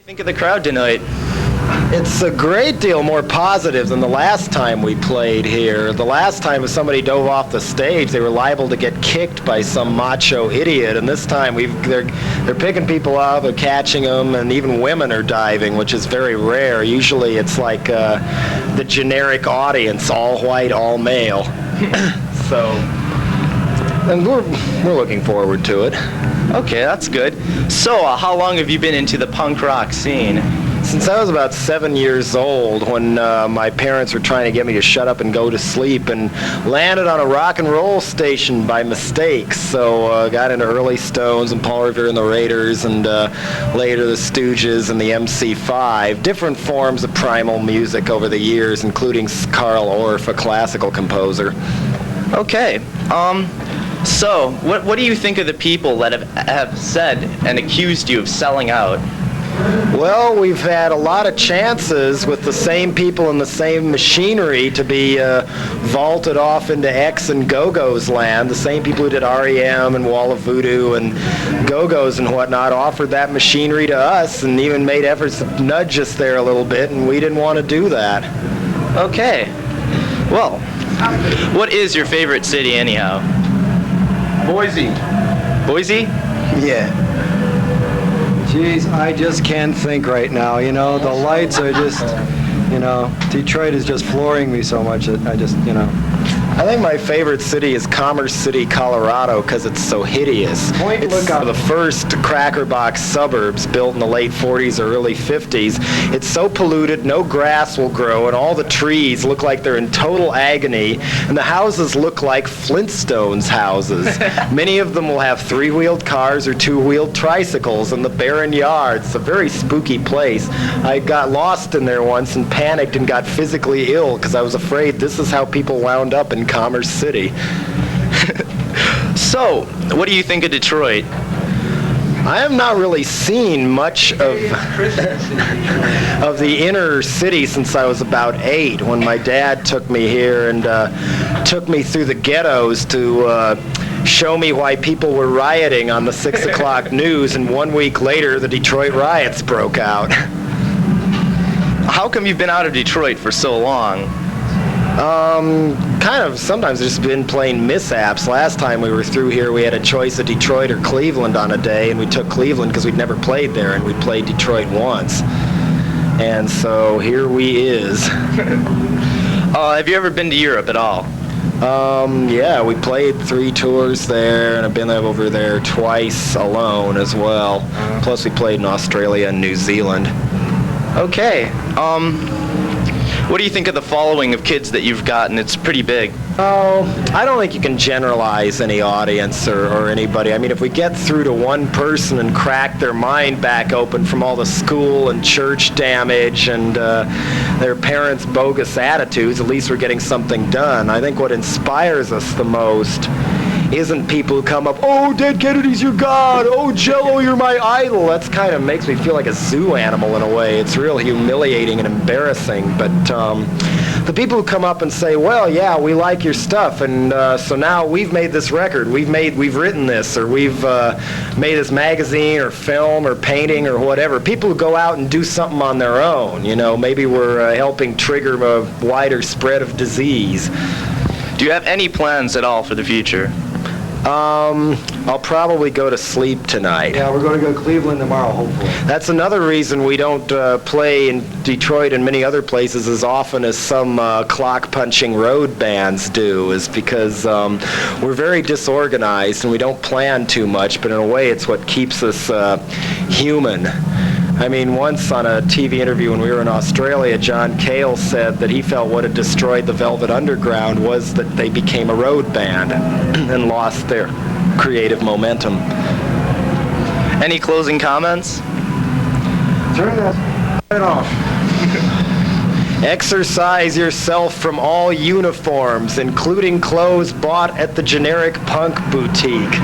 Think of the crowd tonight. It's a great deal more positive than the last time we played here. The last time, if somebody dove off the stage, they were liable to get kicked by some macho idiot. And this time, they're picking people up, they're catching them, and even women are diving, which is very rare. Usually, it's like the generic audience, all white, all male. So, and we're looking forward to it. Okay, that's good. So, how long have you been into the punk rock scene? Since I was about 7 years old, when my parents were trying to get me to shut up and go to sleep, and landed on a rock and roll station by mistake. So got into early Stones and Paul Revere and the Raiders, and later the Stooges and the MC5. Different forms of primal music over the years, including Carl Orff, a classical composer. Okay. So, what do you think of the people that have said and accused you of selling out? Well, we've had a lot of chances with the same people and the same machinery to be vaulted off into X and Go-Go's land. The same people who did REM and Wall of Voodoo and Go-Go's and whatnot offered that machinery to us and even made efforts to nudge us there a little bit, and we didn't want to do that. Okay. Well, what is your favorite city anyhow? Boise. Boise? Yeah. Jeez, I just can't think right now. You know, the lights are just, Detroit is just flooring me so much that I just. I think my favorite city is Commerce City, Colorado, because it's so hideous. It's the first cracker box suburbs built in the late 40s or early 50s. It's so polluted, no grass will grow, and all the trees look like they're in total agony, and the houses look like Flintstones houses. Many of them will have three-wheeled cars or two-wheeled tricycles in the barren yards. It's a very spooky place. I got lost in there once and panicked and got physically ill because I was afraid this is how people wound up in Commerce City. So, what do you think of Detroit? I have not really seen much of the inner city since I was about 8, when my dad took me here and took me through the ghettos to show me why people were rioting on the 6 o'clock news, and 1 week later the Detroit riots broke out. How come you've been out of Detroit for so long? Kind of, sometimes just been plain mishaps. Last time we were through here, we had a choice of Detroit or Cleveland on a day, and we took Cleveland because we'd never played there, and we played Detroit once. And so here we is. Have you ever been to Europe at all? Yeah, we played 3 tours there, and I've been over there twice alone as well. Plus we played in Australia and New Zealand. Okay. What do you think of the following of kids that you've gotten? It's pretty big. Oh, I don't think you can generalize any audience or anybody. I mean, if we get through to one person and crack their mind back open from all the school and church damage and their parents' bogus attitudes, at least we're getting something done. I think what inspires us the most isn't people who come up, oh, Dead Kennedy's your god, oh, Jello, you're my idol. That's kind of makes me feel like a zoo animal in a way. It's real humiliating and embarrassing. But the people who come up and say, well, yeah, we like your stuff, and so now we've made this record, we've written this, or we've made this magazine or film or painting or whatever. People who go out and do something on their own, maybe we're helping trigger a wider spread of disease. Do you have any plans at all for the future? I'll probably go to sleep tonight. Yeah, we're going to go to Cleveland tomorrow, hopefully. That's another reason we don't play in Detroit and many other places as often as some clock-punching road bands do, is because we're very disorganized and we don't plan too much, but in a way it's what keeps us human. I mean, once on a TV interview when we were in Australia, John Cale said that he felt what had destroyed the Velvet Underground was that they became a road band and lost their creative momentum. Any closing comments? Turn that right off. Exercise yourself from all uniforms, including clothes bought at the generic punk boutique.